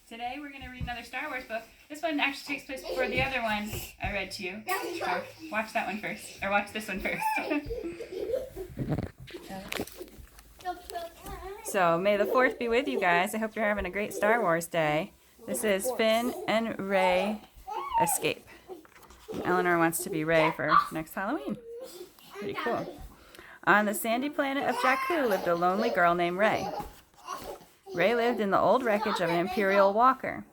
Today we're going to read another Star Wars book. This one actually takes place before the other one I read to you. So watch that one first, or watch this one first. So may the 4th be with you guys. I hope you're having a great Star Wars day. This is Finn and Rey Escape. Eleanor wants to be Rey for next Halloween. Pretty cool. On the sandy planet of Jakku lived a lonely girl named Rey. Rey lived in the old wreckage of an Imperial walker.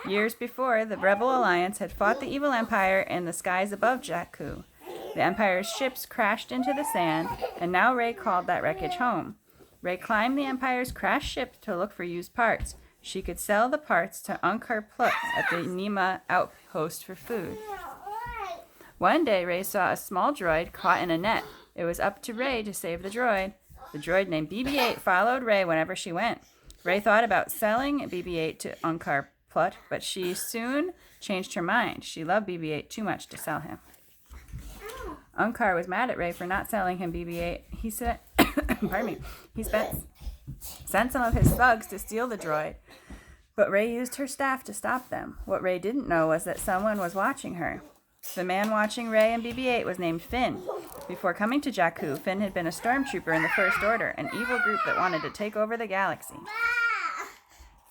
Years before, the Rebel Alliance had fought the evil Empire in the skies above Jakku. The Empire's ships crashed into the sand, and now Rey called that wreckage home. Rey climbed the Empire's crashed ship to look for used parts. She could sell the parts to Unkar Plutt at the Nima outpost for food. One day, Rey saw a small droid caught in a net. It was up to Rey to save the droid. The droid named BB-8 followed Rey whenever she went. Rey thought about selling BB-8 to Unkar Plutt, but she soon changed her mind. She loved BB-8 too much to sell him. Unkar was mad at Rey for not selling him BB-8. He said, he sent some of his thugs to steal the droid, but Rey used her staff to stop them. What Rey didn't know was that someone was watching her. The man watching Rey and BB-8 was named Finn. Before coming to Jakku, Finn had been a stormtrooper in the First Order, an evil group that wanted to take over the galaxy.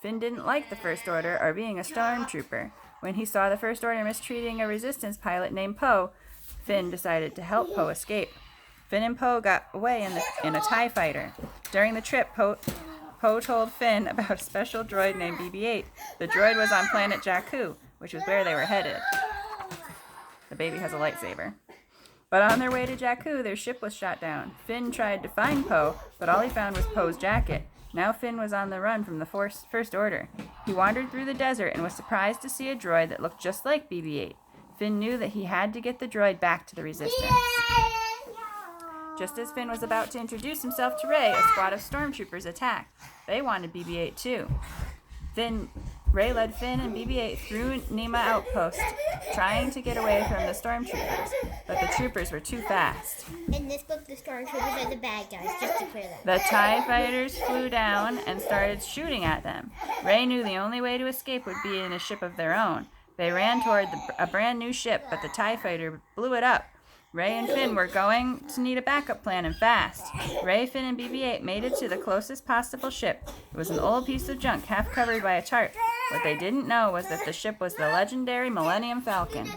Finn didn't like the First Order or being a stormtrooper. When he saw the First Order mistreating a resistance pilot named Poe, Finn decided to help Poe escape. Finn and Poe got away in a TIE fighter. During the trip, Poe told Finn about a special droid named BB-8. The droid was on planet Jakku, which was where they were headed. The baby has a lightsaber. But on their way to Jakku, their ship was shot down. Finn tried to find Poe, but all he found was Poe's jacket. Now Finn was on the run from the First Order. He wandered through the desert and was surprised to see a droid that looked just like BB-8. Finn knew that he had to get the droid back to the Resistance. Just as Finn was about to introduce himself to Rey, a squad of stormtroopers attacked. They wanted BB-8 too. Rey led Finn and BB-8 through Nima outpost, trying to get away from the stormtroopers, but the troopers were too fast. In this book, the stormtroopers are the bad guys, just to clear that. The TIE fighters flew down and started shooting at them. Rey knew the only way to escape would be in a ship of their own. They ran toward a brand new ship, but the TIE fighter blew it up. Rey and Finn were going to need a backup plan, and fast. Rey, Finn, and BB-8 made it to the closest possible ship. It was an old piece of junk, half covered by a tarp. What they didn't know was that the ship was the legendary Millennium Falcon.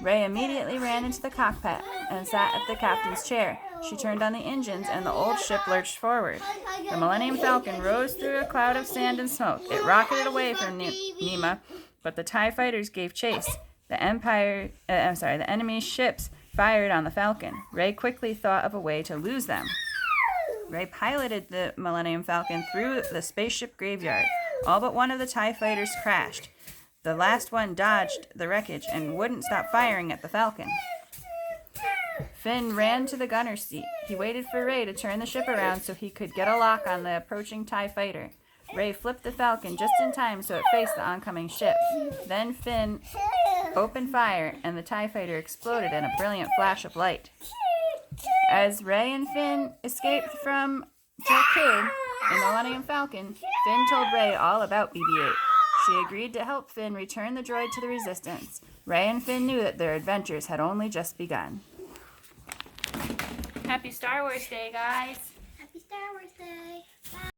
Rey immediately ran into the cockpit and sat at the captain's chair. She turned on the engines, and the old ship lurched forward. The Millennium Falcon rose through a cloud of sand and smoke. It rocketed away from Nima, but the TIE fighters gave chase. The enemy's ships fired on the Falcon. Rey quickly thought of a way to lose them. Rey piloted the Millennium Falcon through the spaceship graveyard. All but one of the TIE fighters crashed. The last one dodged the wreckage and wouldn't stop firing at the Falcon. Finn ran to the gunner's seat. He waited for Rey to turn the ship around so he could get a lock on the approaching TIE fighter. Rey flipped the Falcon just in time so it faced the oncoming ship. Then Finn opened fire, and the TIE fighter exploded in a brilliant flash of light. As Rey and Finn escaped from Jakku in the Millennium Falcon, Finn told Rey all about BB-8. She agreed to help Finn return the droid to the Resistance. Rey and Finn knew that their adventures had only just begun. Happy Star Wars Day, guys! Happy Star Wars Day! Bye!